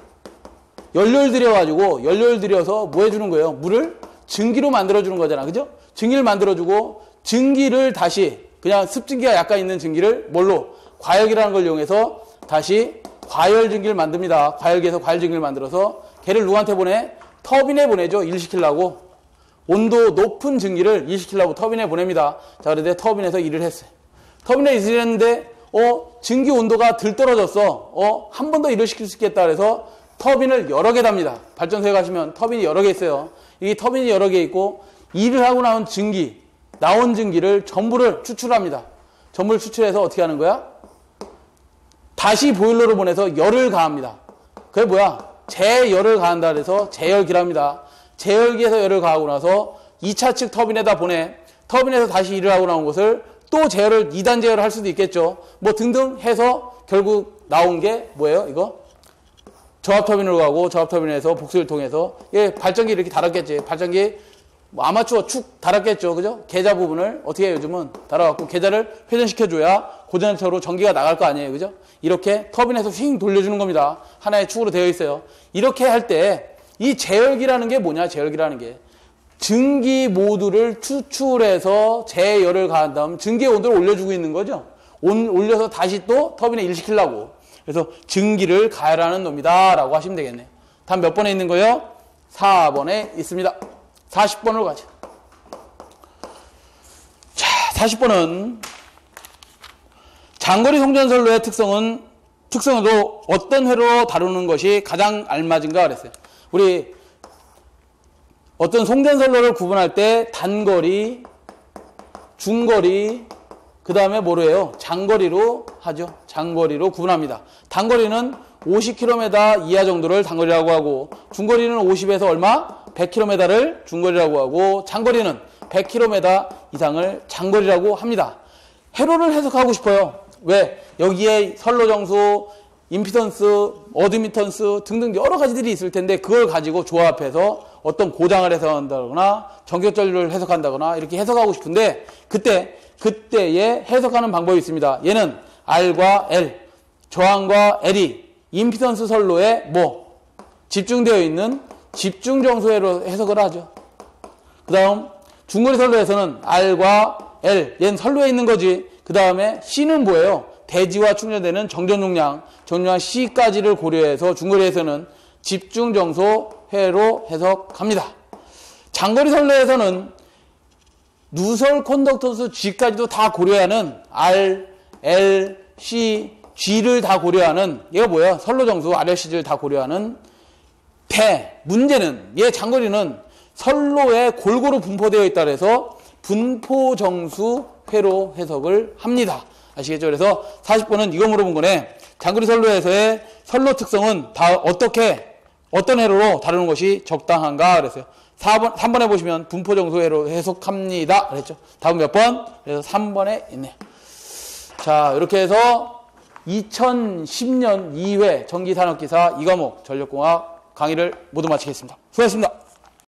연료를 들여가지고 연료를 들여서 뭐 해주는 거예요? 물을 증기로 만들어주는 거잖아. 그죠? 증기를 만들어주고 증기를 다시 그냥 습증기가 약간 있는 증기를 뭘로? 과열기라는 걸 이용해서 다시 과열 증기를 만듭니다. 과열기에서 과열 증기를 만들어서 걔를 누구한테 보내? 터빈에 보내죠. 일시키려고. 온도 높은 증기를 일시키려고 터빈에 보냅니다. 자, 그런데 터빈에서 일을 했어요. 터빈에 일을 했는데 증기 온도가 덜 떨어졌어. 한 번 더 일을 시킬 수 있겠다. 그래서 터빈을 여러 개 답니다. 발전소에 가시면 터빈이 여러 개 있어요. 이 터빈이 여러 개 있고 일을 하고 나온 증기를 전부를 추출합니다. 전부를 추출해서 어떻게 하는 거야? 다시 보일러로 보내서 열을 가합니다. 그게 뭐야? 재열을 가한다 그래서 제열기랍니다. 제열기에서 열을 가하고 나서 2차 측 터빈에다 보내. 터빈에서 다시 일을 하고 나온 것을 또 제열을 2단 제열을 할 수도 있겠죠. 뭐 등등 해서 결국 나온 게 뭐예요? 이거 저압 터빈으로 가고 저압 터빈에서 복수를 통해서 발전기 이렇게 달았겠지. 발전기 뭐 아마추어 축 달았겠죠. 그죠? 계좌 부분을 어떻게 해요? 요즘은 달아갖고 계좌를 회전시켜줘야 고전처로 전기가 나갈 거 아니에요. 그죠? 이렇게 터빈에서 휙 돌려주는 겁니다. 하나의 축으로 되어 있어요. 이렇게 할 때 이 제열기라는 게 뭐냐? 제열기라는 게 증기 모두를 추출해서 제열을 가한 다음 증기의 온도를 올려주고 있는 거죠. 올려서 다시 또 터빈에 일시키려고. 그래서 증기를 가열하는 놈이다 라고 하시면 되겠네요. 다음 몇 번에 있는 거예요? 4번에 있습니다. 40번으로 가죠. 자, 40번은 장거리 송전선로의 특성으로 어떤 회로 다루는 것이 가장 알맞은가 그랬어요. 우리 어떤 송전선로를 구분할 때 단거리, 중거리, 그 다음에 뭐로 해요? 장거리로 하죠. 장거리로 구분합니다. 단거리는 50km 이하 정도를 단거리라고 하고 중거리는 50에서 얼마? 100km를 중거리라고 하고 장거리는 100km 이상을 장거리라고 합니다. 회로를 해석하고 싶어요. 왜? 여기에 선로정수, 임피던스, 어드미턴스 등등 여러 가지들이 있을 텐데 그걸 가지고 조합해서 어떤 고장을 해석한다거나 전격전류를 해석한다거나 이렇게 해석하고 싶은데 그때에 해석하는 방법이 있습니다. 얘는 R과 L, 저항과 L이 임피던스 선로에 집중되어 있는 집중정수회로 해석을 하죠. 그 다음 중거리 선로에서는 R과 L, 얘는 선로에 있는 거지. 그 다음에 C는 뭐예요? 대지와 충전되는 정전용량, 정용량 C까지를 고려해서 중거리에서는 집중정수회로 해석합니다. 장거리 선로에서는 누설 컨덕턴스 G까지도 다 고려하는 R, L, C, G를 다 고려하는 얘가 뭐야? 선로정수 RLC를 다 고려하는 문제는 얘 장거리는 선로에 골고루 분포되어 있다 그래서 분포정수회로 해석을 합니다. 아시겠죠? 그래서 40번은 이거 물어본 거네. 장거리 선로에서의 선로 특성은 다 어떤 회로로 다루는 것이 적당한가 그랬어요. 3번에 보시면 분포정수회로 해석합니다. 그랬죠. 다음 몇 번? 그래서 3번에 있네요. 자, 이렇게 해서 2010년 2회 전기산업기사 2과목 전력공학 강의를 모두 마치겠습니다. 수고하셨습니다.